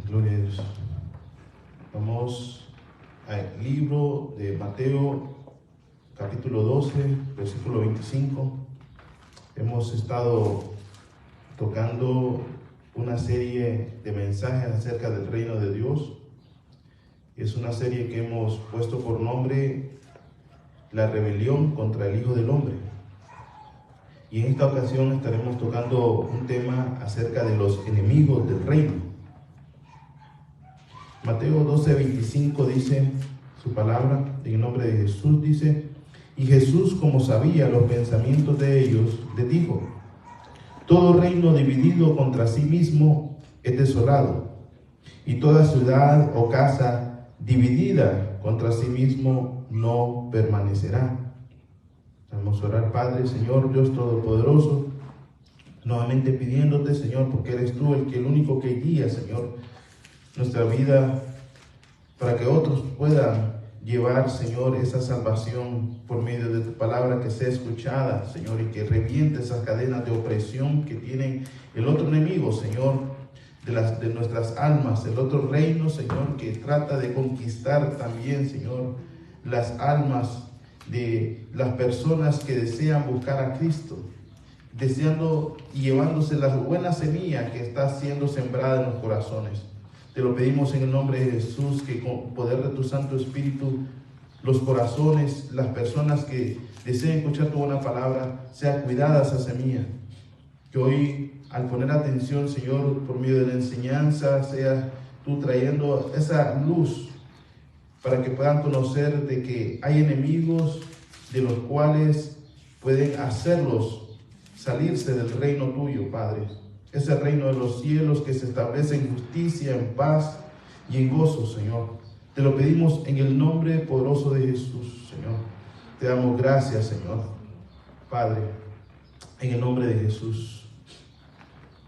Gloria a Dios. Vamos al libro de Mateo, capítulo 12, versículo 25. Hemos estado tocando una serie de mensajes acerca del reino de Dios. Es una serie que hemos puesto por nombre La rebelión contra el Hijo del Hombre. Y en esta ocasión estaremos tocando un tema acerca de los enemigos del reino. Mateo 12:25 dice su palabra, en el nombre de Jesús dice: y Jesús, como sabía los pensamientos de ellos, les dijo: todo reino dividido contra sí mismo es desolado, y toda ciudad o casa dividida contra sí mismo no permanecerá. Vamos a orar. Padre, Señor Dios Todopoderoso, nuevamente pidiéndote, Señor, porque eres tú el único que guía, Señor, nuestra vida, para que otros puedan llevar, Señor, esa salvación por medio de tu palabra, que sea escuchada, Señor, y que reviente esas cadenas de opresión que tienen el otro enemigo, Señor, de nuestras almas, el otro reino, Señor, que trata de conquistar también, Señor, las almas de las personas que desean buscar a Cristo, deseando y llevándose las buenas semillas que está siendo sembrada en los corazones. Te lo pedimos en el nombre de Jesús, que con poder de tu Santo Espíritu, los corazones, las personas que deseen escuchar tu buena palabra, sea cuidada esa semilla. Que hoy, al poner atención, Señor, por medio de la enseñanza, sea tú trayendo esa luz para que puedan conocer de que hay enemigos de los cuales pueden hacerlos salirse del reino tuyo, Padre. Ese reino de los cielos que se establece en justicia, en paz y en gozo, Señor. Te lo pedimos en el nombre poderoso de Jesús, Señor. Te damos gracias, Señor. Padre, en el nombre de Jesús.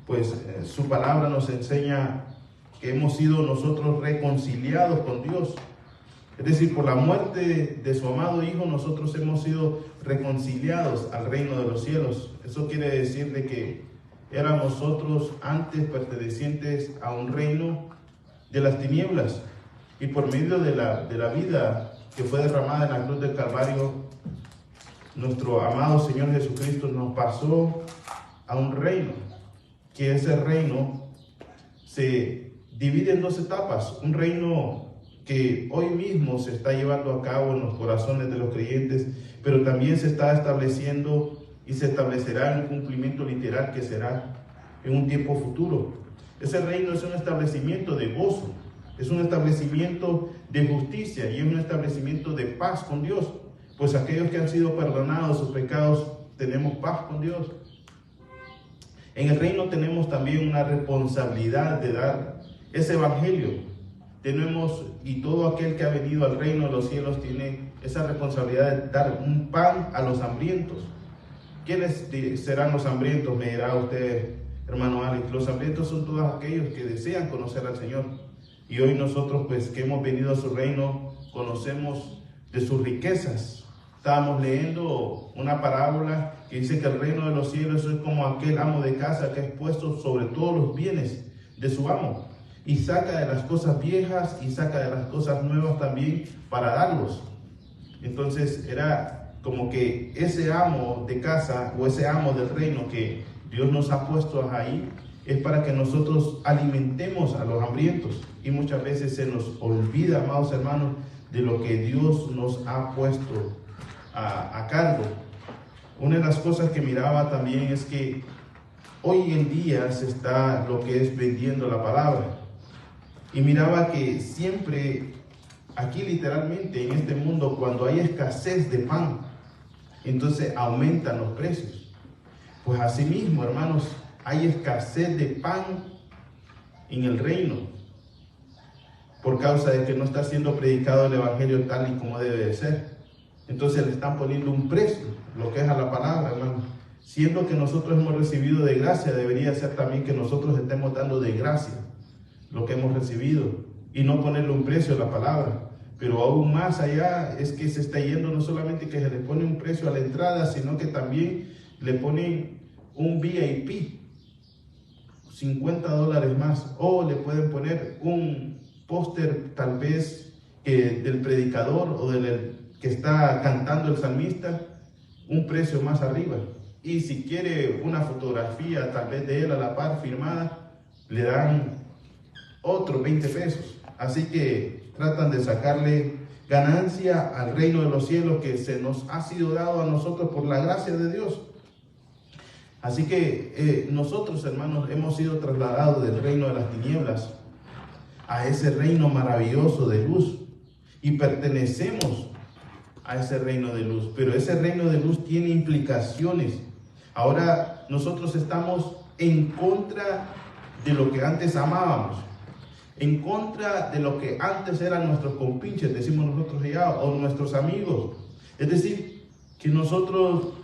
Pues su palabra nos enseña que hemos sido nosotros reconciliados con Dios. Es decir, por la muerte de su amado Hijo, nosotros hemos sido reconciliados al reino de los cielos. Eso quiere decir de que éramos nosotros antes pertenecientes a un reino de las tinieblas, y por medio de la vida que fue derramada en la cruz del Calvario, nuestro amado Señor Jesucristo nos pasó a un reino, que ese reino se divide en dos etapas. Un reino que hoy mismo se está llevando a cabo en los corazones de los creyentes, pero también se está estableciendo y se establecerá en un cumplimiento literal que será en un tiempo futuro. Ese reino es un establecimiento de gozo, es un establecimiento de justicia y es un establecimiento de paz con Dios, pues aquellos que han sido perdonados sus pecados tenemos paz con Dios. En el reino tenemos también una responsabilidad de dar ese evangelio. Tenemos, y todo aquel que ha venido al reino de los cielos tiene esa responsabilidad de dar un pan a los hambrientos. ¿Quiénes serán los hambrientos? Me dirá usted, hermano Alex. Los hambrientos son todos aquellos que desean conocer al Señor. Y hoy nosotros, pues, que hemos venido a su reino, conocemos de sus riquezas. Estábamos leyendo una parábola que dice que el reino de los cielos es como aquel amo de casa que es puesto sobre todos los bienes de su amo, y saca de las cosas viejas y saca de las cosas nuevas también para darlos. Entonces era como que ese amo de casa o ese amo del reino que Dios nos ha puesto ahí es para que nosotros alimentemos a los hambrientos, y muchas veces se nos olvida, amados hermanos, de lo que Dios nos ha puesto a cargo. Una de las cosas que miraba también es que hoy en día se está lo que es vendiendo la palabra. Y miraba que siempre, aquí literalmente en este mundo, cuando hay escasez de pan, entonces aumentan los precios. Pues así mismo, hermanos, hay escasez de pan en el reino, por causa de que no está siendo predicado el evangelio tal y como debe de ser. Entonces le están poniendo un precio, lo que es a la palabra, hermanos. Siendo que nosotros hemos recibido de gracia, debería ser también que nosotros estemos dando de gracia lo que hemos recibido, y no ponerle un precio a la palabra. Pero aún más allá es que se está yendo, no solamente que se le pone un precio a la entrada, sino que también le ponen un VIP. $50 más, o le pueden poner un póster tal vez del predicador o del que está cantando el salmista, un precio más arriba. Y si quiere una fotografía tal vez de él a la par firmada, le dan otros 20 pesos. Así que tratan de sacarle ganancia al reino de los cielos que se nos ha sido dado a nosotros por la gracia de Dios. Así que nosotros, hermanos, hemos sido trasladados del reino de las tinieblas a ese reino maravilloso de luz y pertenecemos a ese reino de luz, pero ese reino de luz tiene implicaciones. Ahora nosotros estamos en contra de lo que antes amábamos, en contra de lo que antes eran nuestros compinches, decimos nosotros allá, o nuestros amigos. Es decir, que nosotros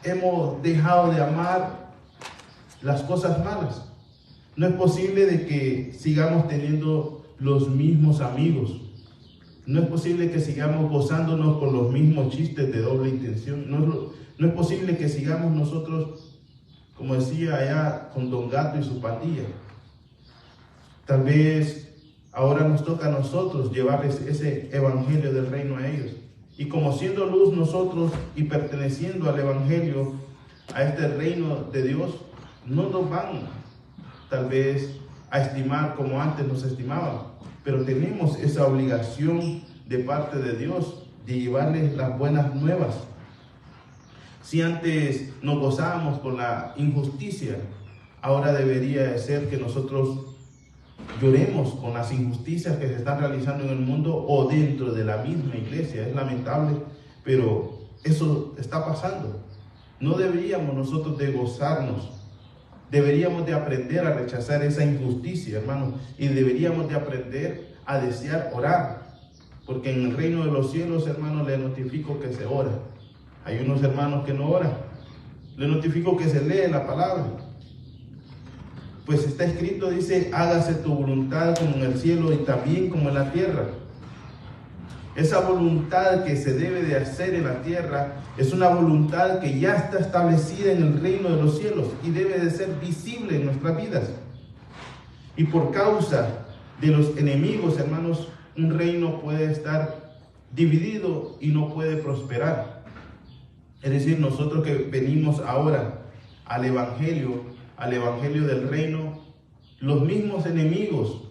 hemos dejado de amar las cosas malas. No es posible de que sigamos teniendo los mismos amigos. No es posible que sigamos gozándonos con los mismos chistes de doble intención. No es posible que sigamos nosotros, como decía allá, con Don Gato y su pandilla. Tal vez ahora nos toca a nosotros llevarles ese evangelio del reino a ellos. Y como siendo luz nosotros y perteneciendo al evangelio, a este reino de Dios, no nos van tal vez a estimar como antes nos estimaban. Pero tenemos esa obligación de parte de Dios de llevarles las buenas nuevas. Si antes nos gozábamos con la injusticia, ahora debería de ser que nosotros lloremos con las injusticias que se están realizando en el mundo o dentro de la misma iglesia. Es lamentable, pero eso está pasando. No deberíamos nosotros de gozarnos. Deberíamos de aprender a rechazar esa injusticia, hermanos, y deberíamos de aprender a desear orar, porque en el reino de los cielos, hermanos, les notifico que se ora. Hay unos hermanos que no oran. Les notifico que se lee la palabra. Pues está escrito, dice, hágase tu voluntad como en el cielo y también como en la tierra. Esa voluntad que se debe de hacer en la tierra es una voluntad que ya está establecida en el reino de los cielos y debe de ser visible en nuestras vidas. Y por causa de los enemigos, hermanos, un reino puede estar dividido y no puede prosperar. Es decir, nosotros que venimos ahora al evangelio del reino, los mismos enemigos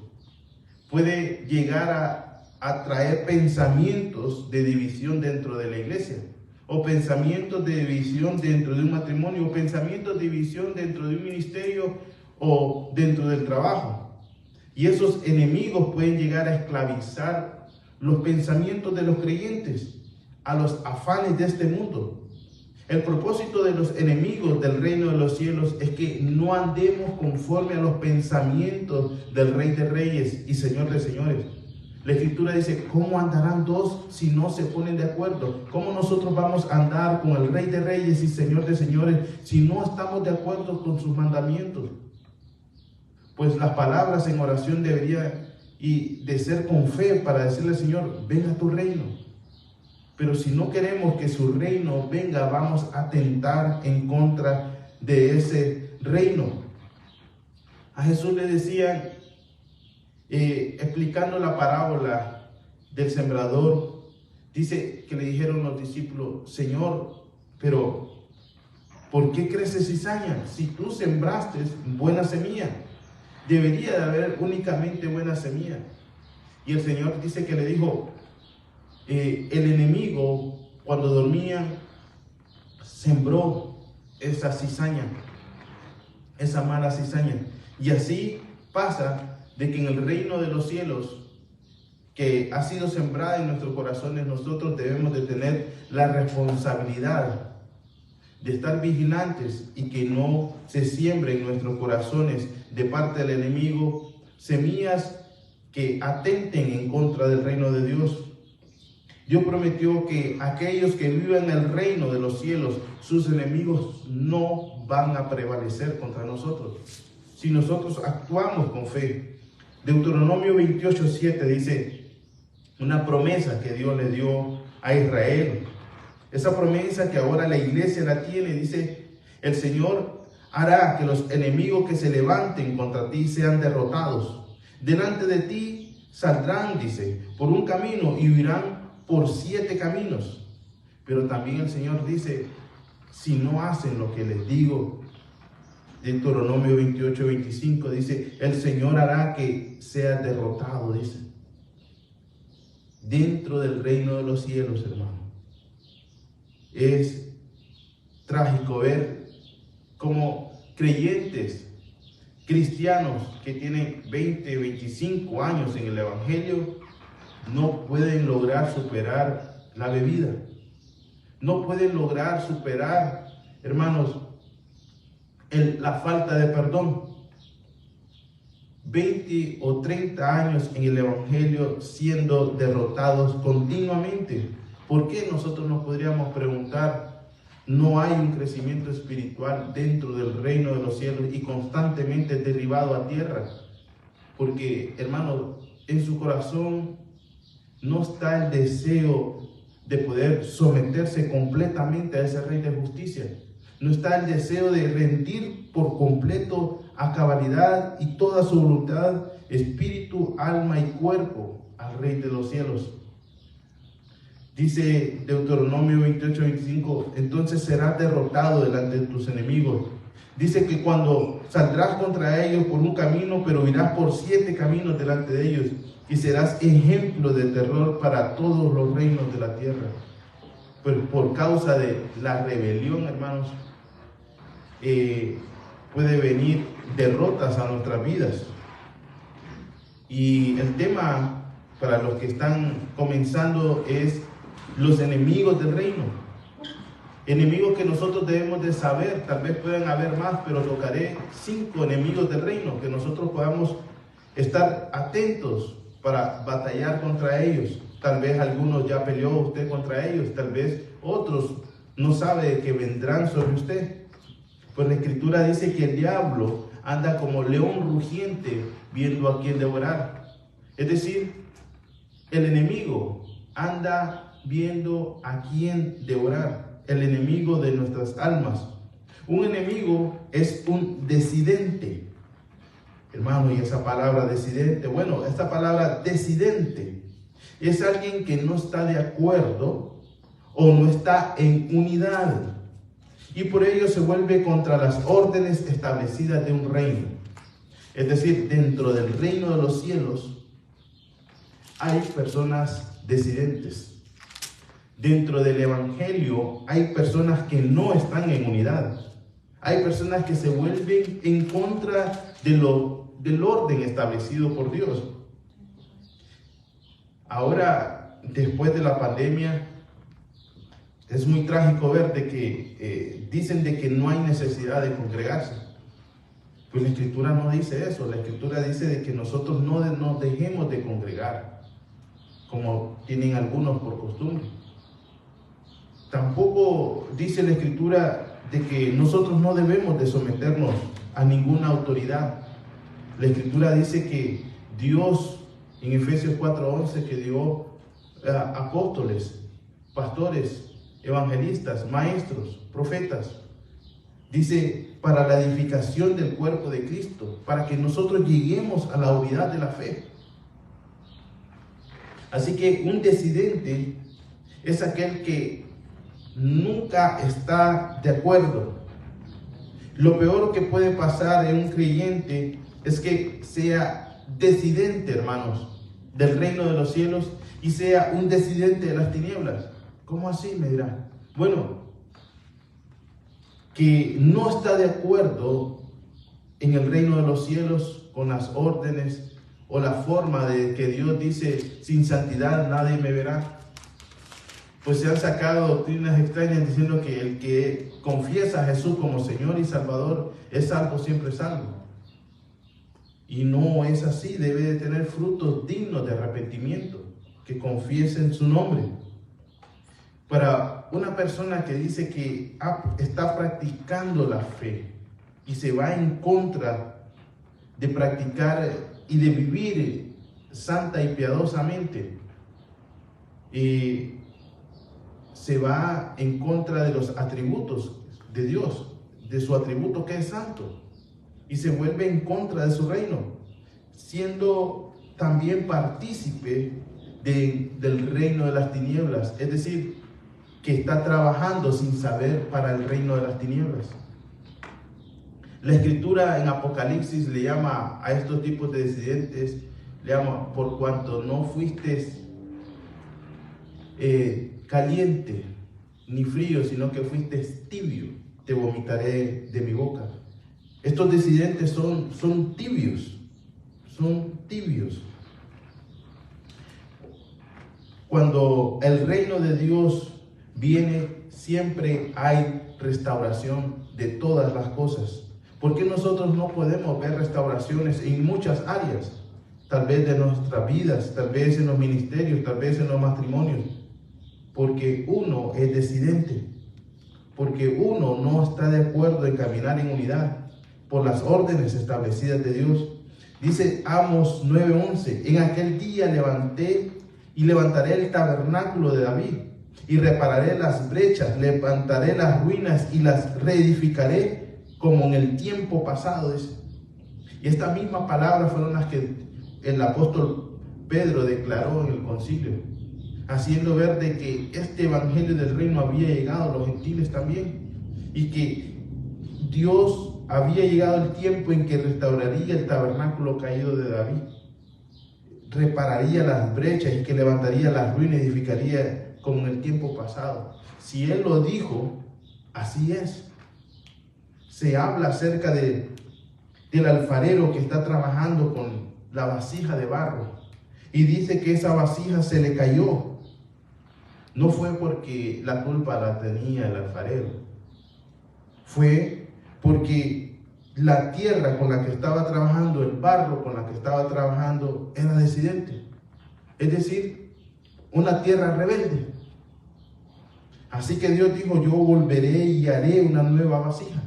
pueden llegar a traer pensamientos de división dentro de la iglesia, o pensamientos de división dentro de un matrimonio, o pensamientos de división dentro de un ministerio o dentro del trabajo. Y esos enemigos pueden llegar a esclavizar los pensamientos de los creyentes a los afanes de este mundo. El propósito de los enemigos del reino de los cielos es que no andemos conforme a los pensamientos del Rey de Reyes y Señor de Señores. La Escritura dice, ¿cómo andarán dos si no se ponen de acuerdo? ¿Cómo nosotros vamos a andar con el Rey de Reyes y Señor de Señores si no estamos de acuerdo con sus mandamientos? Pues las palabras en oración deberían de ser con fe para decirle al Señor, venga a tu reino. Pero si no queremos que su reino venga, vamos a atentar en contra de ese reino. A Jesús le decían, explicando la parábola del sembrador, dice que le dijeron los discípulos, Señor, pero ¿por qué crece cizaña? Si tú sembraste buena semilla, debería de haber únicamente buena semilla. Y el Señor dice que le dijo, el enemigo cuando dormía sembró esa cizaña, esa mala cizaña. Y así pasa de que en el reino de los cielos que ha sido sembrada en nuestros corazones, nosotros debemos de tener la responsabilidad de estar vigilantes y que no se siembren en nuestros corazones de parte del enemigo semillas que atenten en contra del reino de Dios. Dios prometió que aquellos que viven en el reino de los cielos, sus enemigos no van a prevalecer contra nosotros, si nosotros actuamos con fe. Deuteronomio 28:7 dice, una promesa que Dios le dio a Israel. Esa promesa que ahora la iglesia la tiene, dice, el Señor hará que los enemigos que se levanten contra ti sean derrotados. Delante de ti saldrán, dice, por un camino y huirán por 7 caminos. Pero también el Señor dice, si no hacen lo que les digo, Deuteronomio 28:25 dice, el Señor hará que sea derrotado, dice, dentro del reino de los cielos, hermano. Es trágico ver cómo creyentes, cristianos que tienen 20, 25 años en el Evangelio, no pueden lograr superar la bebida. No pueden lograr superar, hermanos, la falta de perdón. 20 o 30 años en el Evangelio siendo derrotados continuamente. ¿Por qué? Nosotros nos podríamos preguntar, no hay un crecimiento espiritual dentro del reino de los cielos y constantemente derribado a tierra. Porque, hermanos, en su corazón no está el deseo de poder someterse completamente a ese Rey de justicia. No está el deseo de rendir por completo a cabalidad y toda su voluntad, espíritu, alma y cuerpo al Rey de los cielos. Dice Deuteronomio 28:25, entonces serás derrotado delante de tus enemigos. Dice que cuando saldrás contra ellos por un camino, pero irás por 7 caminos delante de ellos, y serás ejemplo de terror para todos los reinos de la tierra. Pues por causa de la rebelión, hermanos, puede venir derrotas a nuestras vidas. Y el tema para los que están comenzando es los enemigos del reino. Enemigos que nosotros debemos de saber, tal vez puedan haber más, pero tocaré 5 enemigos del reino, que nosotros podamos estar atentos para batallar contra ellos. Tal vez algunos ya peleó usted contra ellos, tal vez otros no sabe que vendrán sobre usted. Pues la Escritura dice que el diablo anda como león rugiente viendo a quién devorar. Es decir, el enemigo anda viendo a quién devorar. El enemigo de nuestras almas. Un enemigo es un decidente. Hermano, y esa palabra decidente, bueno, esta palabra decidente es alguien que no está de acuerdo o no está en unidad. Y por ello se vuelve contra las órdenes establecidas de un reino. Es decir, dentro del reino de los cielos hay personas decidentes. Dentro del Evangelio hay personas que no están en unidad. Hay personas que se vuelven en contra del orden establecido por Dios. Ahora, después de la pandemia, es muy trágico ver de que dicen de que no hay necesidad de congregarse. Pues la Escritura no dice eso. La Escritura dice de que nosotros no nos dejemos de congregar, como tienen algunos por costumbre. Tampoco dice la Escritura de que nosotros no debemos de someternos a ninguna autoridad. La Escritura dice que Dios, en Efesios 4:11, que dio apóstoles, pastores, evangelistas, maestros, profetas. Dice, para la edificación del cuerpo de Cristo, para que nosotros lleguemos a la unidad de la fe. Así que un decidente es aquel que nunca está de acuerdo. Lo peor que puede pasar en un creyente es que sea decidente, hermanos, del reino de los cielos y sea un decidente de las tinieblas. ¿Cómo así? Me dirán. Bueno, que no está de acuerdo en el reino de los cielos con las órdenes o la forma de que Dios dice, sin santidad nadie me verá. Pues se han sacado doctrinas extrañas diciendo que el que confiesa a Jesús como Señor y Salvador es salvo, siempre salvo. Y no es así, debe de tener frutos dignos de arrepentimiento, que confiesen su nombre. Para una persona que dice que está practicando la fe y se va en contra de practicar y de vivir santa y piadosamente, se va en contra de los atributos de Dios, de su atributo que es santo y se vuelve en contra de su reino, siendo también partícipe del reino de las tinieblas, es decir, que está trabajando sin saber para el reino de las tinieblas. La Escritura en Apocalipsis le llama a estos tipos de disidentes, le llama: por cuanto no fuiste caliente ni frío, sino que fuiste tibio, te vomitaré de mi boca. Estos disidentes son tibios, son tibios. Cuando el reino de Dios viene, siempre hay restauración de todas las cosas. ¿Por qué nosotros no podemos ver restauraciones en muchas áreas? Tal vez de nuestras vidas, tal vez en los ministerios, tal vez en los matrimonios. Porque uno es disidente, porque uno no está de acuerdo en caminar en unidad por las órdenes establecidas de Dios. Dice Amos 9:11: en aquel día levantaré el tabernáculo de David y repararé las brechas, levantaré las ruinas y las reedificaré como en el tiempo pasado. Y estas mismas palabras fueron las que el apóstol Pedro declaró en el concilio, haciendo ver de que este evangelio del reino había llegado a los gentiles también, y que Dios había llegado el tiempo en que restauraría el tabernáculo caído de David, repararía las brechas y que levantaría las ruinas y edificaría como en el tiempo pasado. Si Él lo dijo, así es. Se habla acerca del alfarero que está trabajando con la vasija de barro y dice que esa vasija se le cayó. No fue porque la culpa la tenía el alfarero, fue porque la tierra con la que estaba trabajando, el barro con la que estaba trabajando, era disidente, es decir, una tierra rebelde. Así que Dios dijo: yo volveré y haré una nueva vasija.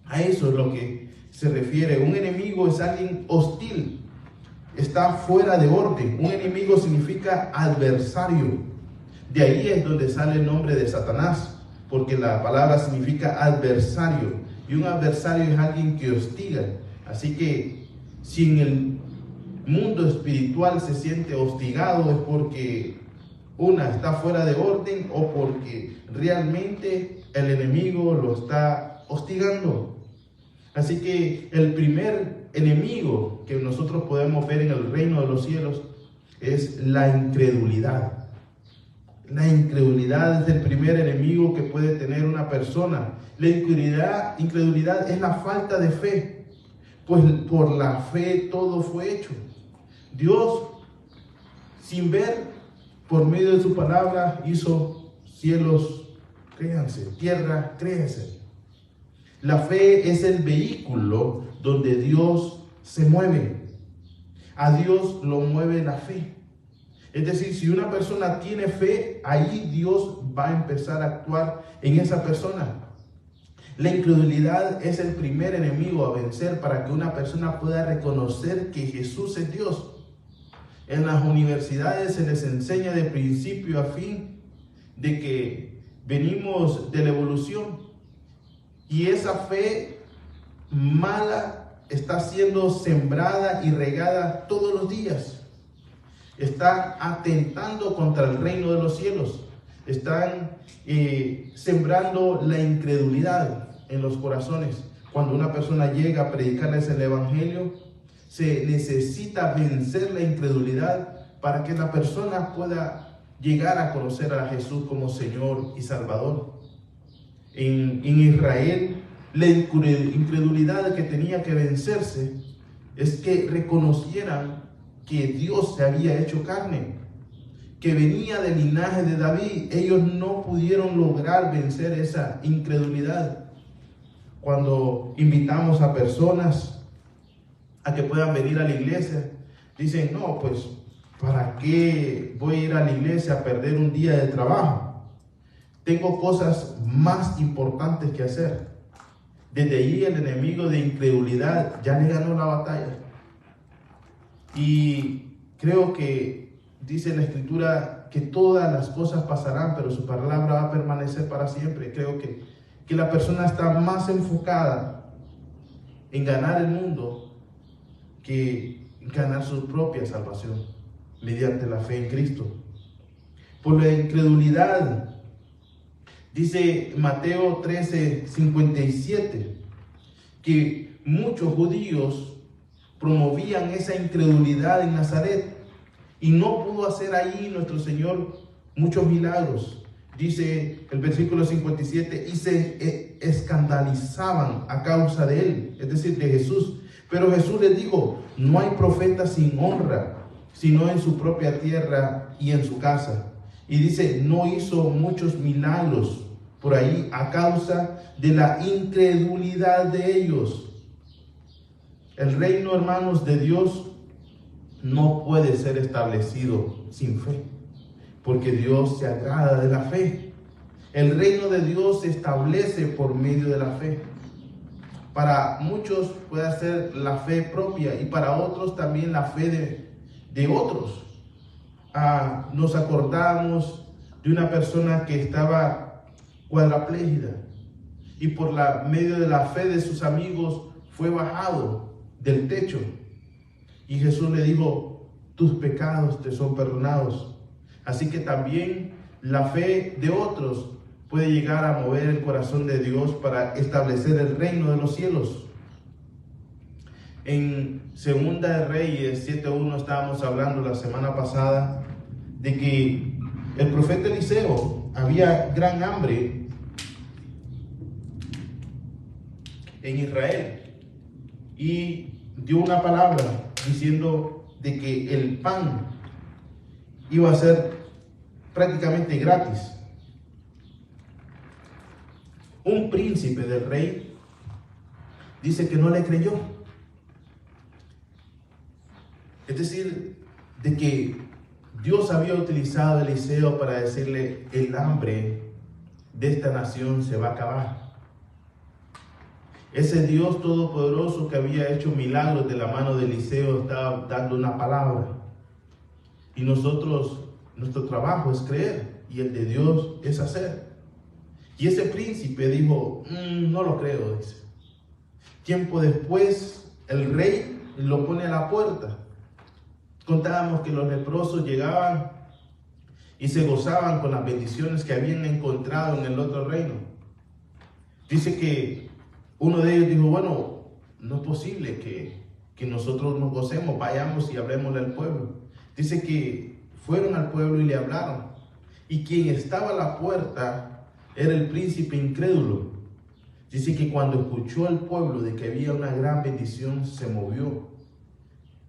A eso es lo que se refiere. Un enemigo es alguien hostil, está fuera de orden. Un enemigo significa adversario. De ahí es donde sale el nombre de Satanás, porque la palabra significa adversario, y un adversario es alguien que hostiga. Así que si en el mundo espiritual se siente hostigado, es porque está fuera de orden o porque realmente el enemigo lo está hostigando. Así que el primer enemigo que nosotros podemos ver en el reino de los cielos es la incredulidad. La incredulidad es el primer enemigo que puede tener una persona. La incredulidad es la falta de fe, pues por la fe todo fue hecho. Dios, sin ver, por medio de su palabra, hizo cielos, créanse, tierra, créanse. La fe es el vehículo donde Dios se mueve. A Dios lo mueve la fe. Es decir, si una persona tiene fe, ahí Dios va a empezar a actuar en esa persona. La incredulidad es el primer enemigo a vencer para que una persona pueda reconocer que Jesús es Dios. En las universidades se les enseña de principio a fin de que venimos de la evolución, y esa fe mala está siendo sembrada y regada todos los días. Está atentando contra el reino de los cielos. Están sembrando la incredulidad en los corazones. Cuando una persona llega a predicarles el evangelio, se necesita vencer la incredulidad para que la persona pueda llegar a conocer a Jesús como Señor y Salvador. En Israel, la incredulidad que tenía que vencerse es que reconocieran que Dios se había hecho carne, que venía del linaje de David. Ellos no pudieron lograr vencer esa incredulidad. Cuando invitamos a personas a que puedan venir a la iglesia, dicen: no, pues, ¿para qué voy a ir a la iglesia a perder un día de trabajo? Tengo cosas más importantes que hacer. Desde ahí el enemigo de incredulidad ya le ganó la batalla. Y creo que dice la Escritura que todas las cosas pasarán, pero su palabra va a permanecer para siempre. Creo que que la persona está más enfocada en ganar el mundo que ganar su propia salvación mediante la fe en Cristo. Por la incredulidad, dice Mateo 13:57, que muchos judíos promovían esa incredulidad en Nazaret y no pudo hacer ahí nuestro Señor muchos milagros. Dice el versículo 57, y se escandalizaban a causa de él, es decir, de Jesús. Pero Jesús les dijo, no hay profeta sin honra, sino en su propia tierra y en su casa. Y dice, no hizo muchos milagros por ahí a causa de la incredulidad de ellos. El reino, hermanos, de Dios no puede ser establecido sin fe, porque Dios se agrada de la fe. El reino de Dios se establece por medio de la fe. Para muchos puede ser la fe propia y para otros también la fe de otros. Nos acordamos de una persona que estaba cuadraplégica y por medio de la fe de sus amigos fue bajado del techo. Y Jesús le dijo, tus pecados te son perdonados. Así que también la fe de otros puede llegar a mover el corazón de Dios para establecer el reino de los cielos. En Segunda de Reyes 7:1 estábamos hablando la semana pasada de que el profeta Eliseo había gran hambre en Israel y dio una palabra diciendo de que el pan iba a ser prácticamente gratis. Un príncipe del rey dice que no le creyó. Es decir, de que Dios había utilizado a Eliseo para decirle, el hambre de esta nación se va a acabar. Ese Dios todopoderoso que había hecho milagros de la mano de Eliseo estaba dando una palabra. Y nosotros, nuestro trabajo es creer y el de Dios es hacer. Y ese príncipe dijo, no lo creo, dice. Tiempo después, el rey lo pone a la puerta. Contábamos que los leprosos llegaban y se gozaban con las bendiciones que habían encontrado en el otro reino. Dice que uno de ellos dijo, bueno, no es posible que nosotros nos gocemos, vayamos y hablemosle al pueblo. Dice que fueron al pueblo y le hablaron. Y quien estaba a la puerta era el príncipe incrédulo. Dice que cuando escuchó al pueblo de que había una gran bendición, se movió.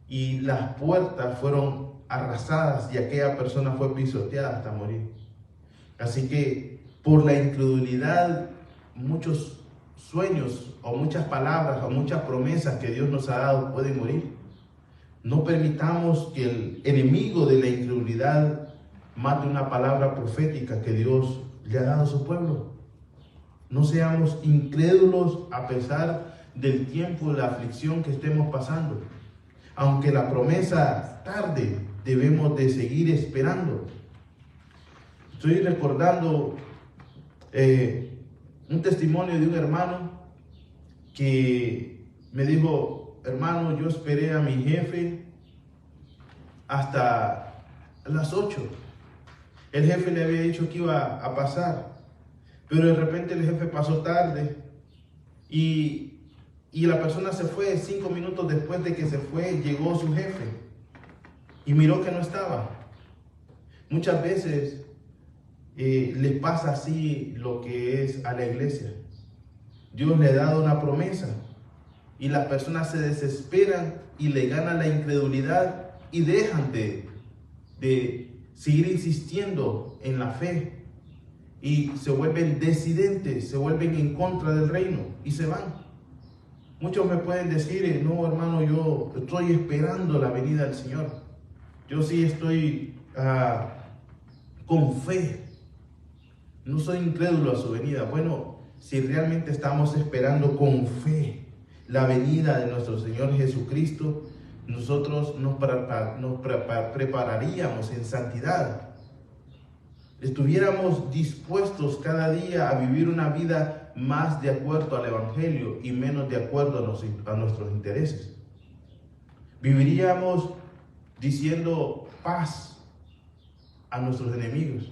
Y las puertas fueron arrasadas y aquella persona fue pisoteada hasta morir. Así que por la incredulidad, muchos sueños o muchas palabras o muchas promesas que Dios nos ha dado pueden morir. No permitamos que el enemigo de la incredulidad mate una palabra profética que Dios le ha dado a su pueblo. No seamos incrédulos a pesar del tiempo de la aflicción que estemos pasando. Aunque la promesa tarde, debemos de seguir esperando. Estoy recordando un testimonio de un hermano que me dijo, hermano, yo esperé a mi jefe hasta las 8. El jefe le había dicho que iba a pasar, pero de repente el jefe pasó tarde y la persona se fue. 5 minutos después de que se fue, llegó su jefe y miró que no estaba. Muchas veces les pasa así lo que es a la iglesia. Dios le ha dado una promesa y las personas se desesperan y le gana la incredulidad y dejan de seguir insistiendo en la fe y se vuelven disidentes, se vuelven en contra del reino y se van. Muchos me pueden decir, no hermano, yo estoy esperando la venida del Señor. Yo sí estoy con fe. No soy incrédulo a su venida. Bueno, si realmente estamos esperando con fe la venida de nuestro Señor Jesucristo, nosotros nos prepararíamos en santidad. estuviéramos dispuestos cada día a vivir una vida más de acuerdo al Evangelio y menos de acuerdo a nuestros intereses. Viviríamos diciendo paz a nuestros enemigos.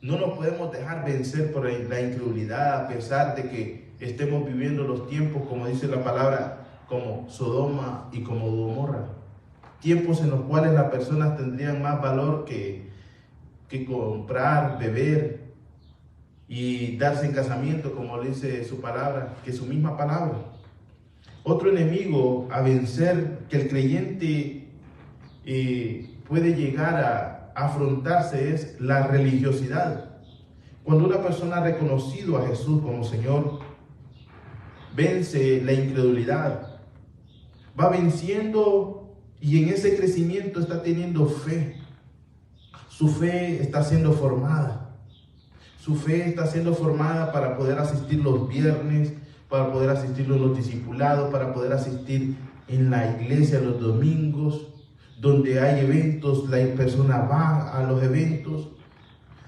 No nos podemos dejar vencer por la incredulidad, a pesar de que estemos viviendo los tiempos, como dice la palabra, como Sodoma y como Gomorra. Tiempos en los cuales las personas tendrían más valor que comprar, beber y darse en casamiento, como dice su palabra, que su misma palabra. Otro enemigo a vencer que el creyente puede llegar a afrontarse es la religiosidad. Cuando una persona ha reconocido a Jesús como Señor, vence la incredulidad, va venciendo y en ese crecimiento está teniendo fe. Su fe está siendo formada. Su fe está siendo formada para poder asistir los viernes, para poder asistir los discipulados, para poder asistir en la iglesia los domingos, donde hay eventos, la persona va a los eventos.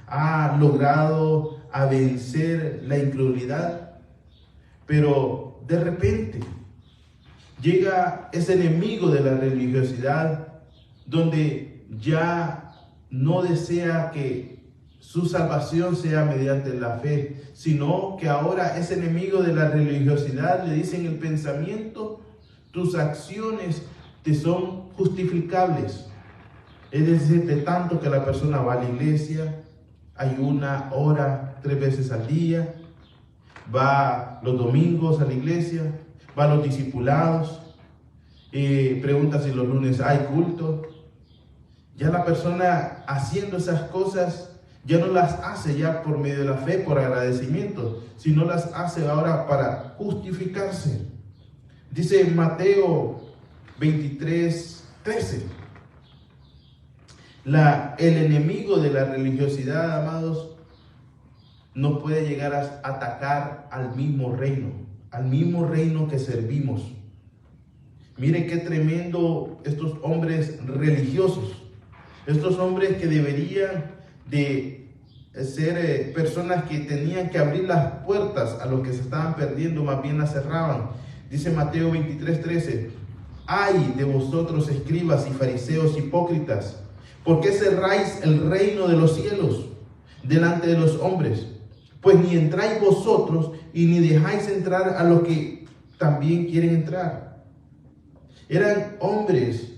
Ha logrado a vencer la incredulidad, pero de repente llega ese enemigo de la religiosidad, donde ya no desea que su salvación sea mediante la fe, sino que ahora ese enemigo de la religiosidad le dice en el pensamiento: tus acciones te son justificables. Es decir, de tanto que la persona va a la iglesia, ayuna, ora 3 veces al día, va los domingos a la iglesia, va a los discipulados, pregunta si los lunes hay culto. Ya la persona haciendo esas cosas ya no las hace ya por medio de la fe, por agradecimiento, sino las hace ahora para justificarse. Dice Mateo 23:13. El enemigo de la religiosidad, amados, no puede llegar a atacar al mismo reino que servimos. Mire qué tremendo estos hombres religiosos, estos hombres que deberían de ser personas que tenían que abrir las puertas a los que se estaban perdiendo, más bien las cerraban. Dice Mateo 23:13, ay de vosotros escribas y fariseos hipócritas, ¿por qué cerráis el reino de los cielos delante de los hombres? Pues ni entráis vosotros y ni dejáis entrar a los que también quieren entrar. Eran hombres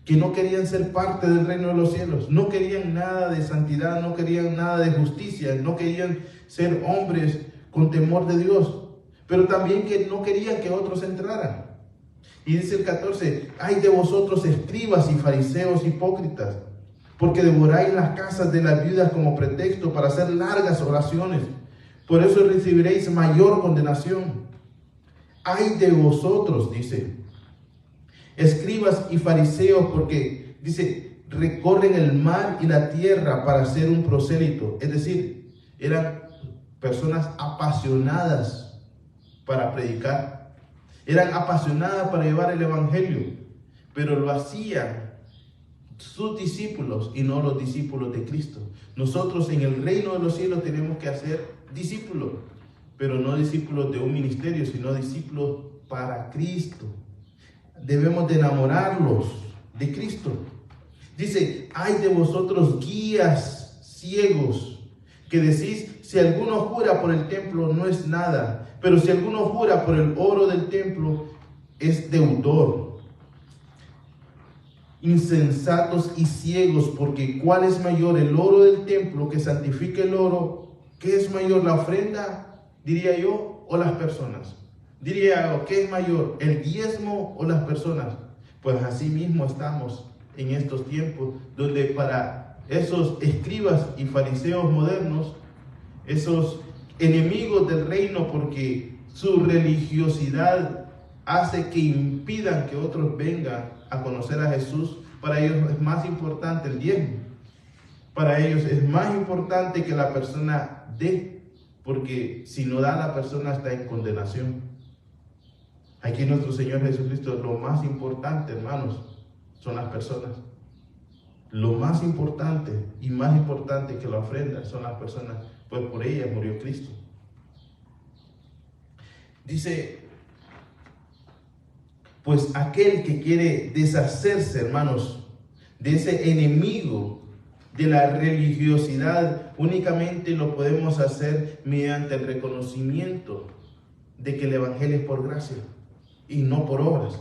que no querían ser parte del reino de los cielos, no querían nada de santidad, no querían nada de justicia, no querían ser hombres con temor de Dios, pero también que no querían que otros entraran. Y dice el 14, ay de vosotros escribas y fariseos hipócritas, porque devoráis las casas de las viudas como pretexto para hacer largas oraciones, por eso recibiréis mayor condenación. Ay de vosotros, dice, escribas y fariseos, porque dice, recorren el mar y la tierra para ser un prosélito. Es decir, eran personas apasionadas para predicar, eran apasionadas para llevar el evangelio, pero lo hacían sus discípulos y no los discípulos de Cristo. Nosotros en el reino de los cielos tenemos que hacer discípulos, pero no discípulos de un ministerio, sino discípulos para Cristo. Debemos de enamorarlos de Cristo. Dice, ay de vosotros guías ciegos, que decís, si alguno jura por el templo no es nada, pero si alguno jura por el oro del templo es deudor. Insensatos y ciegos, porque ¿cuál es mayor, el oro del templo que santifica el oro? ¿Qué es mayor, la ofrenda, diría yo, o las personas? Diría yo, ¿qué es mayor, el diezmo o las personas? Pues así mismo estamos en estos tiempos, donde para esos escribas y fariseos modernos, esos enemigos del reino, porque su religiosidad hace que impidan que otros vengan a conocer a Jesús, para ellos es más importante el diezmo. Para ellos es más importante que la persona dé, porque si no da, la persona está en condenación. Aquí nuestro Señor Jesucristo, lo más importante, hermanos, son las personas. lo más importante y más importante que la ofrenda son las personas, pues por ellas murió Cristo. Dice, pues aquel que quiere deshacerse, hermanos, de ese enemigo de la religiosidad, únicamente lo podemos hacer mediante el reconocimiento de que el evangelio es por gracia y no por obras.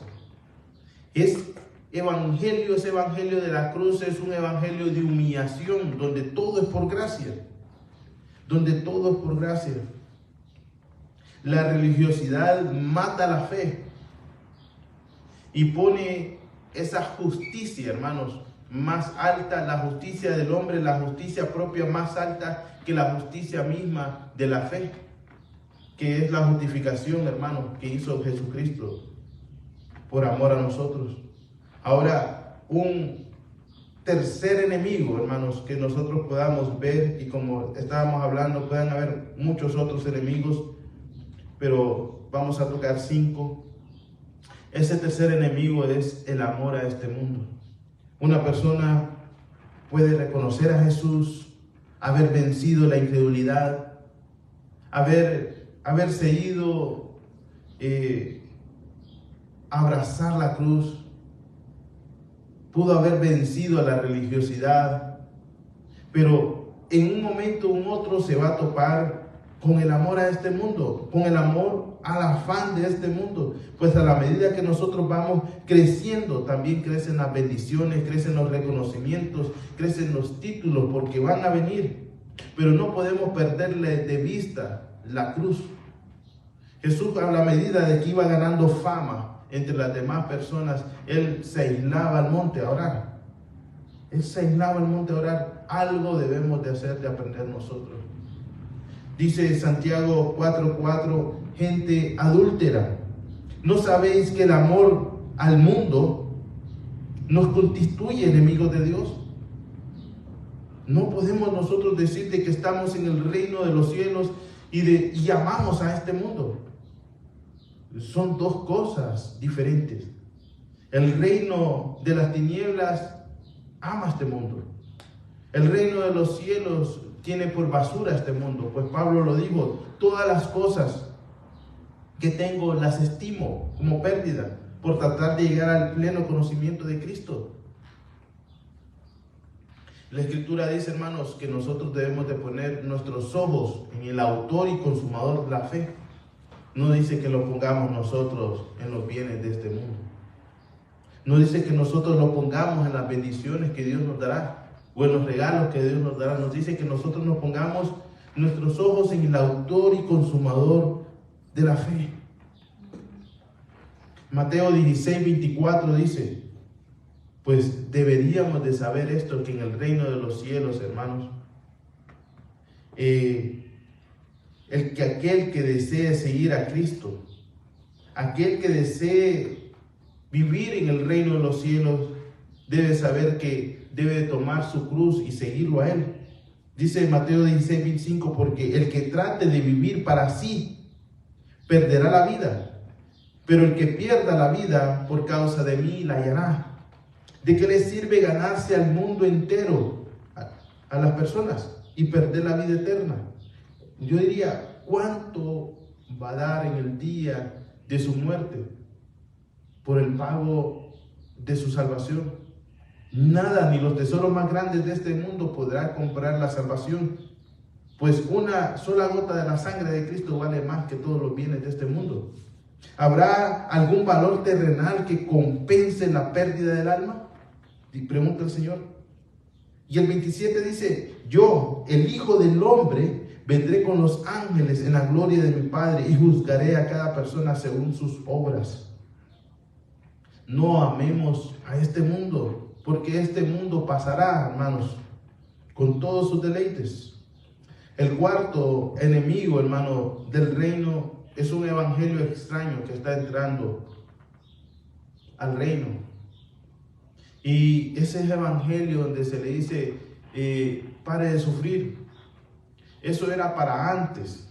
Ese evangelio de la cruz es un evangelio de humillación, donde todo es por gracia, donde todo es por gracia. La religiosidad mata la fe y pone esa justicia, hermanos, más alta, la justicia del hombre, la justicia propia más alta que la justicia misma de la fe, que es la justificación, hermanos, que hizo Jesucristo por amor a nosotros. Ahora, un tercer enemigo, hermanos, que nosotros podamos ver, y como estábamos hablando, pueden haber muchos otros enemigos, pero vamos a tocar 5. Ese tercer enemigo es el amor a este mundo. Una persona puede reconocer a Jesús, haber vencido la incredulidad, haberse ido a abrazar la cruz, pudo haber vencido a la religiosidad, pero en un momento u otro se va a topar con el amor a este mundo, con el amor al afán de este mundo. Pues a la medida que nosotros vamos creciendo, también crecen las bendiciones, crecen los reconocimientos, crecen los títulos, porque van a venir. Pero no podemos perderle de vista la cruz. Jesús, a la medida de que iba ganando fama entre las demás personas, Él se aislaba al monte a orar. Él se aislaba al monte a orar. Algo debemos de hacer, de aprender nosotros. Dice Santiago 4:4, gente adúltera, ¿no sabéis que el amor al mundo nos constituye enemigos de Dios? No podemos nosotros decirte que estamos en el reino de los cielos y amamos a este mundo. Son dos cosas diferentes. El reino de las tinieblas ama este mundo. El reino de los cielos tiene por basura este mundo. Pues Pablo lo dijo, todas las cosas que tengo las estimo como pérdida por tratar de llegar al pleno conocimiento de Cristo. La Escritura dice, hermanos, que nosotros debemos de poner nuestros ojos en el autor y consumador de la fe. No dice que lo pongamos nosotros en los bienes de este mundo. No dice que nosotros lo pongamos en las bendiciones que Dios nos dará o en los regalos que Dios nos dará. Nos dice que nosotros nos pongamos nuestros ojos en el autor y consumador de la fe. Mateo 16:24 dice, pues deberíamos de saber esto, que en el reino de los cielos, hermanos, aquel que desee seguir a Cristo, aquel que desee vivir en el reino de los cielos, debe saber que debe de tomar su cruz y seguirlo a Él. Dice Mateo 16:25, porque el que trate de vivir para sí, perderá la vida, pero el que pierda la vida por causa de mí la hallará. ¿De qué le sirve ganarse al mundo entero, a las personas, y perder la vida eterna? Yo diría, ¿cuánto va a dar en el día de su muerte por el pago de su salvación? Nada, ni los tesoros más grandes de este mundo podrá comprar la salvación, pues una sola gota de la sangre de Cristo vale más que todos los bienes de este mundo. ¿Habrá algún valor terrenal que compense la pérdida del alma? Y pregunta el Señor. Y el 27 dice, yo, el Hijo del Hombre, vendré con los ángeles en la gloria de mi Padre y juzgaré a cada persona según sus obras. No amemos a este mundo, porque este mundo pasará, hermanos, con todos sus deleites. El cuarto enemigo, hermano, del reino es un evangelio extraño que está entrando al reino. Y ese es el evangelio donde se le dice, pare de sufrir. Eso era para antes.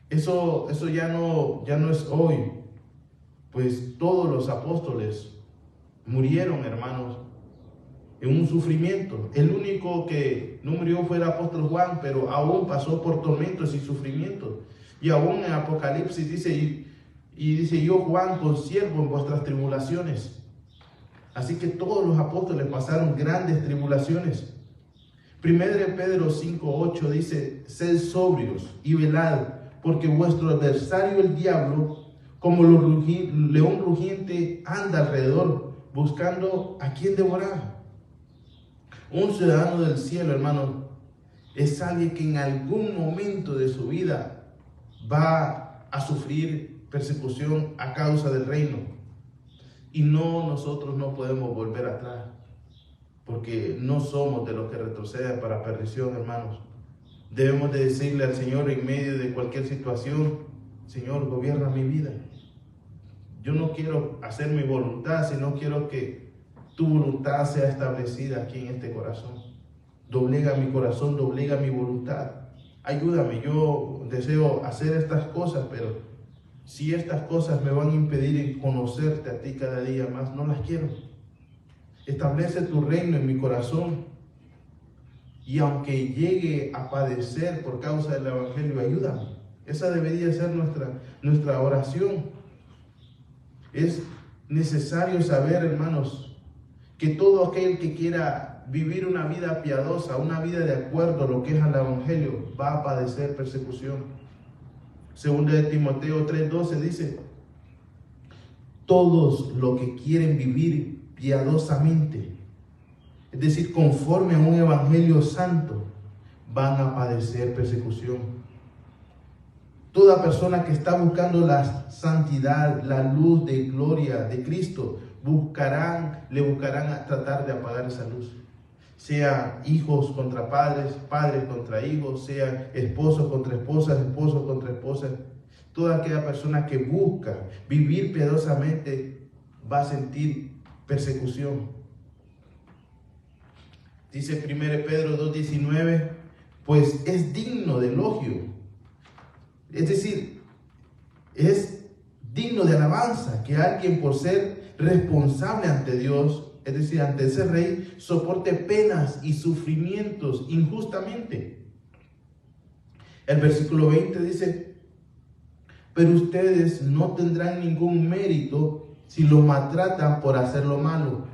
Eso ya no es hoy. Pues todos los apóstoles murieron, hermanos, en un sufrimiento. El único que no murió fue el apóstol Juan, pero aún pasó por tormentos y sufrimientos. Y aún en Apocalipsis dice, y dice, yo Juan, consiervo en vuestras tribulaciones. Así que todos los apóstoles pasaron grandes tribulaciones. 1 Pedro 5:8 dice, sed sobrios y velad, porque vuestro adversario el diablo, como león rugiente, anda alrededor, buscando a quien devorar. Un ciudadano del cielo, hermano, es alguien que en algún momento de su vida va a sufrir persecución a causa del reino. Y nosotros no podemos volver atrás, porque no somos de los que retroceden para perdición, hermanos. Debemos de decirle al Señor en medio de cualquier situación, Señor, gobierna mi vida. Yo no quiero hacer mi voluntad, sino quiero que tu voluntad sea establecida aquí en este corazón. Doblega mi corazón, doblega mi voluntad. Ayúdame, yo deseo hacer estas cosas, pero si estas cosas me van a impedir conocerte a ti cada día más, no las quiero. Establece tu reino en mi corazón. Y aunque llegue a padecer por causa del Evangelio, ayúdame. Esa debería ser nuestra oración. Es necesario saber, hermanos, que todo aquel que quiera vivir una vida piadosa, una vida de acuerdo a lo que es el Evangelio, va a padecer persecución. Segunda de Timoteo 3:12 dice, todos los que quieren vivir piadosamente, es decir, conforme a un evangelio santo, van a padecer persecución. Toda persona que está buscando la santidad, la luz de gloria de Cristo, le buscarán a tratar de apagar esa luz. Sea hijos contra padres, padres contra hijos, sea esposos contra esposas, esposos contra esposas. Toda aquella persona que busca vivir piadosamente va a sentir persecución. Dice 1 Pedro 2:19, pues es digno de elogio. Es decir, es digno de alabanza que alguien por ser responsable ante Dios, es decir, ante ese rey, soporte penas y sufrimientos injustamente. El versículo 20 dice, pero ustedes no tendrán ningún mérito si lo maltratan por hacer lo malo.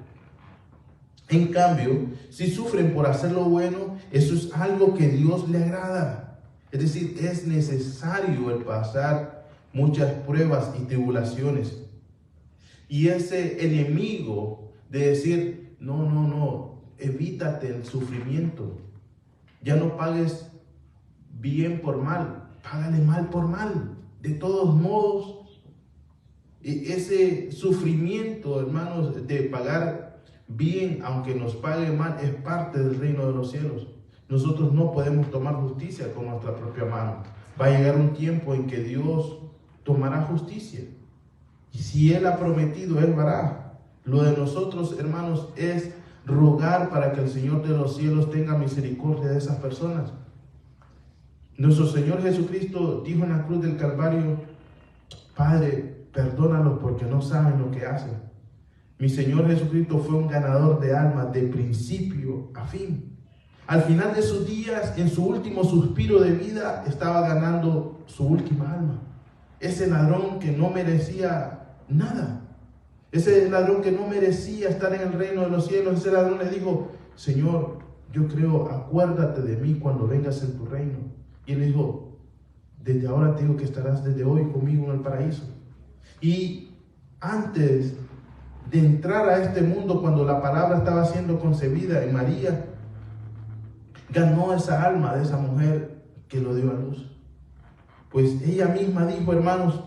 En cambio, si sufren por hacer lo bueno, eso es algo que Dios le agrada. Es decir, es necesario el pasar muchas pruebas y tribulaciones. Y ese enemigo de decir, no, evítate el sufrimiento. Ya no pagues bien por mal, págale mal por mal. De todos modos, ese sufrimiento, hermanos, de pagar bien, aunque nos pague mal, es parte del reino de los cielos. Nosotros no podemos tomar justicia con nuestra propia mano. Va a llegar un tiempo en que Dios tomará justicia. Y si Él ha prometido, Él hará. Lo de nosotros, hermanos, es rogar para que el Señor de los cielos tenga misericordia de esas personas. Nuestro Señor Jesucristo dijo en la cruz del Calvario, Padre, perdónalos porque no saben lo que hacen. Mi Señor Jesucristo fue un ganador de almas de principio a fin. Al final de sus días, en su último suspiro de vida, estaba ganando su última alma. Ese ladrón que no merecía nada. Ese ladrón que no merecía estar en el reino de los cielos. Ese ladrón le dijo, Señor, yo creo, acuérdate de mí cuando vengas en tu reino. Y él dijo, desde ahora te digo que estarás desde hoy conmigo en el paraíso. Y antes de entrar a este mundo, cuando la palabra estaba siendo concebida en María, ganó esa alma de esa mujer que lo dio a luz. Pues ella misma dijo, hermanos,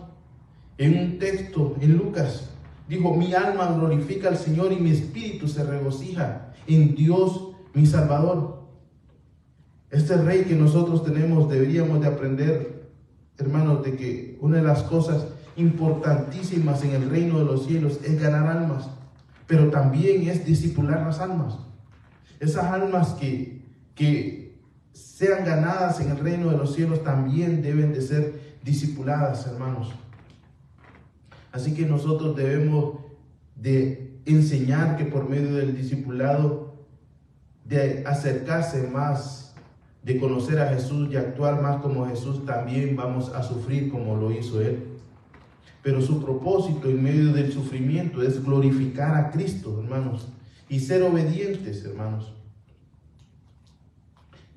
en un texto en Lucas, dijo, mi alma glorifica al Señor y mi espíritu se regocija en Dios mi Salvador. Este rey que nosotros tenemos, deberíamos de aprender, hermanos, de que una de las cosas importantísimas en el reino de los cielos es ganar almas, pero también es discipular las almas. Esas almas que sean ganadas en el reino de los cielos también deben de ser discipuladas, hermanos. Así que nosotros debemos de enseñar que por medio del discipulado de acercarse más, de conocer a Jesús y actuar más como Jesús, también vamos a sufrir como lo hizo Él. Pero su propósito en medio del sufrimiento es glorificar a Cristo, hermanos, y ser obedientes, hermanos.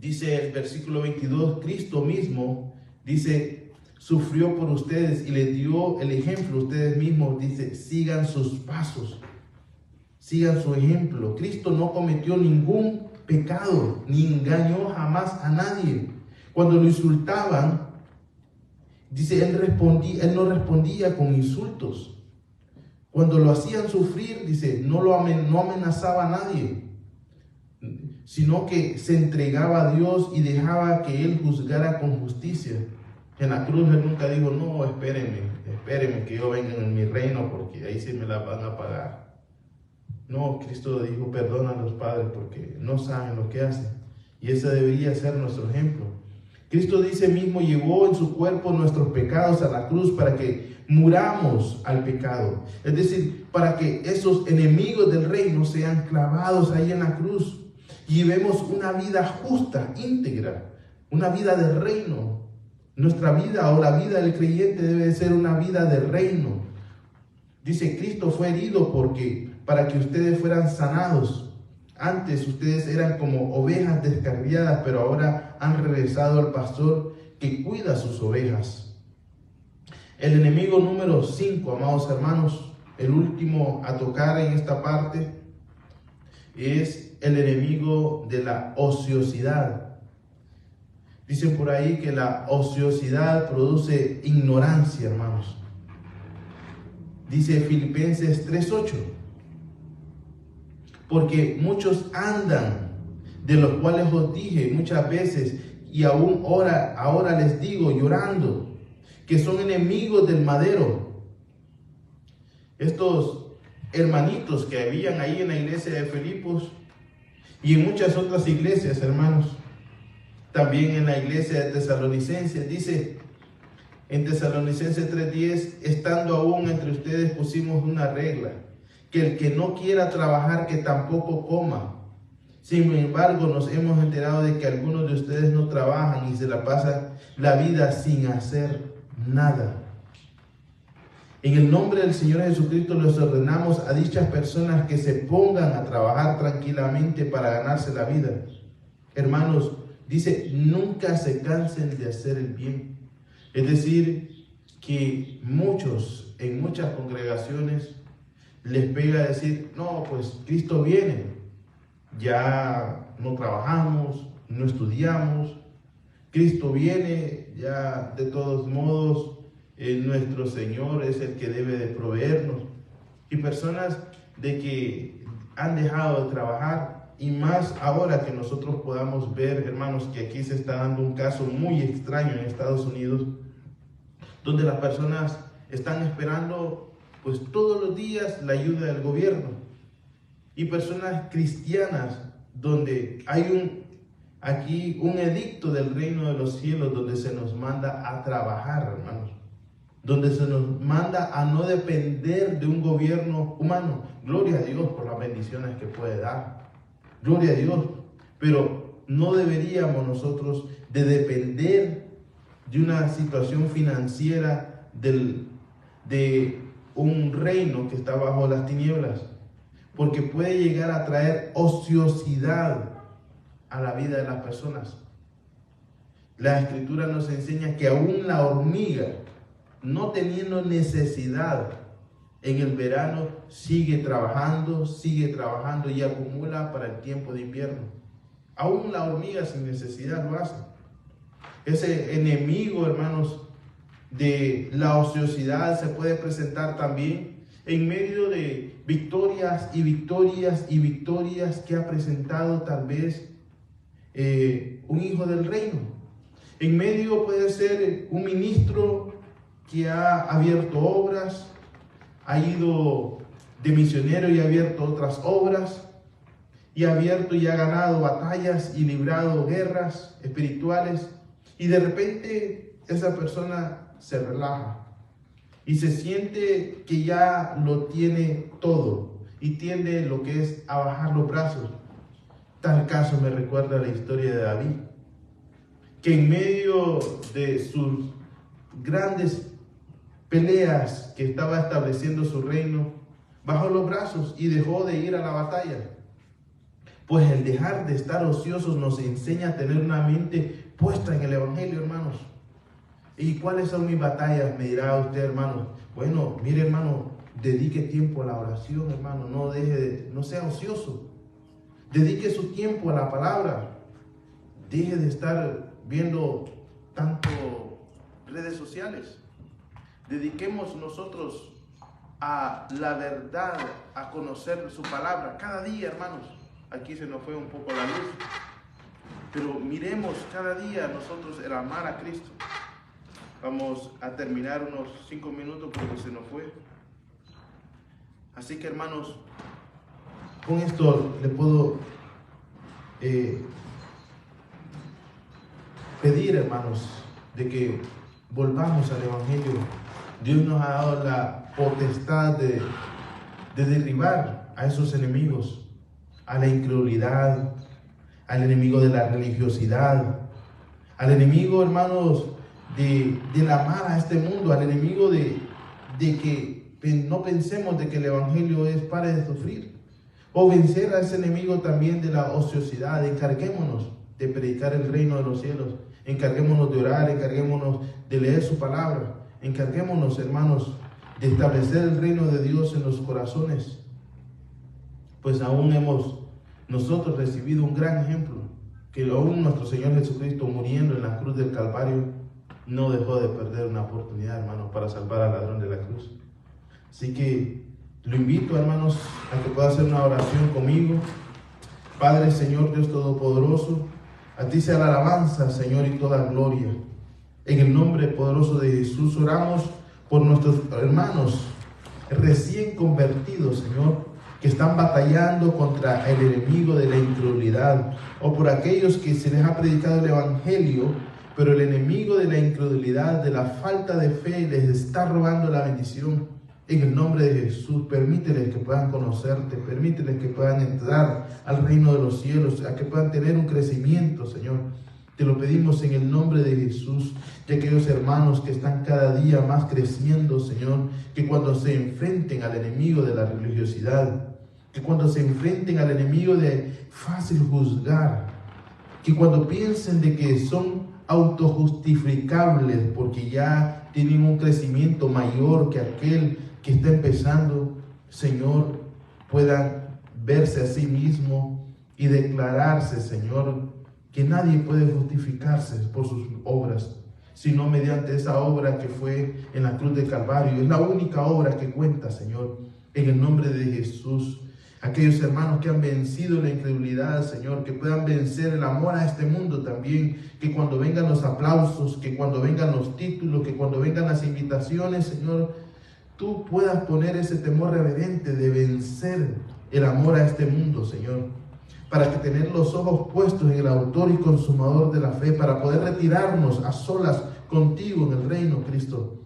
Dice el versículo 22, Cristo mismo, dice, sufrió por ustedes y les dio el ejemplo. Ustedes mismos, dice, sigan sus pasos, sigan su ejemplo. Cristo no cometió ningún pecado, ni engañó jamás a nadie. Cuando lo insultaban, dice, él no respondía con insultos. Cuando lo hacían sufrir, dice, no amenazaba a nadie, sino que se entregaba a Dios y dejaba que Él juzgara con justicia. En la cruz Él nunca dijo, no, espérenme que yo venga en mi reino, porque ahí sí me la van a pagar. No, Cristo dijo, perdona a los padres porque no saben lo que hacen. Y ese debería ser nuestro ejemplo. Cristo dice mismo, llevó en su cuerpo nuestros pecados a la cruz para que muramos al pecado. Es decir, para que esos enemigos del reino sean clavados ahí en la cruz. Y vemos una vida justa, íntegra, una vida del reino. Nuestra vida o la vida del creyente debe ser una vida del reino. Dice, Cristo fue herido para que ustedes fueran sanados. Antes ustedes eran como ovejas descarriadas, pero ahora han regresado al pastor que cuida sus ovejas. El enemigo número 5, amados hermanos, el último a tocar en esta parte, es el enemigo de la ociosidad. Dicen por ahí que la ociosidad produce ignorancia, hermanos. Dice Filipenses 3:8. Porque muchos andan, de los cuales os dije muchas veces, y aún ahora les digo llorando, que son enemigos del madero. Estos hermanitos que habían ahí en la iglesia de Filipos y en muchas otras iglesias, hermanos, también en la iglesia de Tesalonicenses, dice en Tesalonicenses 3:10, estando aún entre ustedes pusimos una regla, que el que no quiera trabajar, que tampoco coma. Sin embargo, nos hemos enterado de que algunos de ustedes no trabajan y se la pasan la vida sin hacer nada. En el nombre del Señor Jesucristo les ordenamos a dichas personas que se pongan a trabajar tranquilamente para ganarse la vida. Hermanos, dice, nunca se cansen de hacer el bien. Es decir, que en muchas congregaciones les pega decir, no, pues Cristo viene, ya no trabajamos, no estudiamos, Cristo viene, ya de todos modos nuestro Señor es el que debe de proveernos. Y personas de que han dejado de trabajar, y más ahora que nosotros podamos ver, hermanos, que aquí se está dando un caso muy extraño en Estados Unidos, donde las personas están esperando pues todos los días la ayuda del gobierno, y personas cristianas donde hay aquí un edicto del reino de los cielos donde se nos manda a trabajar, hermanos, donde se nos manda a no depender de un gobierno humano. Gloria a Dios por las bendiciones que puede dar, gloria a Dios, pero no deberíamos nosotros de depender de una situación financiera de un reino que está bajo las tinieblas, porque puede llegar a traer ociosidad a la vida de las personas. La Escritura nos enseña que aún la hormiga, no teniendo necesidad, en el verano sigue trabajando y acumula para el tiempo de invierno. Aún la hormiga sin necesidad lo hace. Ese enemigo, hermanos, de la ociosidad se puede presentar también en medio de victorias y victorias y victorias que ha presentado tal vez un hijo del reino. En medio puede ser un ministro que ha abierto obras, ha ido de misionero y ha abierto otras obras, y ha abierto y ha ganado batallas y librado guerras espirituales, y de repente esa persona se relaja y se siente que ya lo tiene todo y tiende lo que es a bajar los brazos, Tal caso me recuerda la historia de David, que en medio de sus grandes peleas que estaba estableciendo su reino, bajó los brazos y dejó de ir a la batalla. Pues el dejar de estar ociosos nos enseña a tener una mente puesta en el Evangelio, hermanos. ¿Y cuáles son mis batallas? Me dirá usted, hermano. Bueno, mire, hermano, dedique tiempo a la oración, hermano. No sea ocioso. Dedique su tiempo a la palabra. Deje de estar viendo tanto redes sociales. Dediquemos nosotros a la verdad, a conocer su palabra. Cada día, hermanos. Aquí se nos fue un poco la luz. Pero miremos cada día nosotros el amar a Cristo. Vamos a terminar unos 5 minutos porque se nos fue. Así que, hermanos, con esto le puedo pedir, hermanos, de que volvamos al Evangelio. Dios nos ha dado la potestad de derribar a esos enemigos, a la incredulidad, al enemigo de la religiosidad, al enemigo, hermanos, del amar a este mundo, al enemigo de que no pensemos de que el Evangelio es para de sufrir, o vencer a ese enemigo también de la ociosidad. Encarguémonos de predicar el reino de los cielos, encarguémonos de orar, encarguémonos de leer su palabra, encarguémonos, hermanos, de establecer el reino de Dios en los corazones, pues aún hemos nosotros recibido un gran ejemplo, que aún nuestro Señor Jesucristo, muriendo en la cruz del Calvario, no dejó de perder una oportunidad, hermanos, para salvar al ladrón de la cruz. Así que lo invito, hermanos, a que pueda hacer una oración conmigo. Padre, Señor Dios Todopoderoso, a ti sea la alabanza, Señor, y toda gloria. En el nombre poderoso de Jesús oramos por nuestros hermanos recién convertidos, Señor, que están batallando contra el enemigo de la incredulidad, o por aquellos que se les ha predicado el Evangelio, pero el enemigo de la incredulidad, de la falta de fe, les está robando la bendición. En el nombre de Jesús, permíteles que puedan conocerte, permíteles que puedan entrar al reino de los cielos, a que puedan tener un crecimiento, Señor. Te lo pedimos en el nombre de Jesús, y aquellos hermanos que están cada día más creciendo, Señor, que cuando se enfrenten al enemigo de la religiosidad, que cuando se enfrenten al enemigo de fácil juzgar, que cuando piensen de que son autojustificables porque ya tienen un crecimiento mayor que aquel que está empezando, Señor, puedan verse a sí mismo y declararse, Señor, que nadie puede justificarse por sus obras, sino mediante esa obra que fue en la cruz de Calvario. Es la única obra que cuenta, Señor, en el nombre de Jesús. Aquellos hermanos que han vencido la incredulidad, Señor, que puedan vencer el amor a este mundo también, que cuando vengan los aplausos, que cuando vengan los títulos, que cuando vengan las invitaciones, Señor, tú puedas poner ese temor reverente de vencer el amor a este mundo, Señor, para que tener los ojos puestos en el autor y consumador de la fe, para poder retirarnos a solas contigo en el reino, Cristo.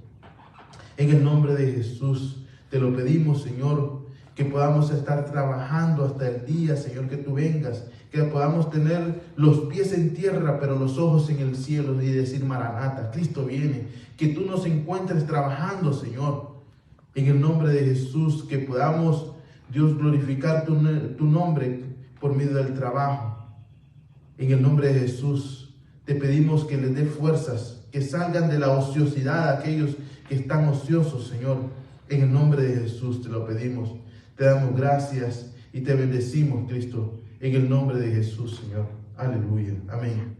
En el nombre de Jesús te lo pedimos, Señor, que podamos estar trabajando hasta el día, Señor, que tú vengas, que podamos tener los pies en tierra, pero los ojos en el cielo, y decir: Maranata, Cristo viene. Que tú nos encuentres trabajando, Señor, en el nombre de Jesús, que podamos, Dios, glorificar tu nombre por medio del trabajo. En el nombre de Jesús, te pedimos que les dé fuerzas, que salgan de la ociosidad aquellos que están ociosos, Señor. En el nombre de Jesús te lo pedimos. Te damos gracias y te bendecimos, Cristo, en el nombre de Jesús, Señor. Aleluya. Amén.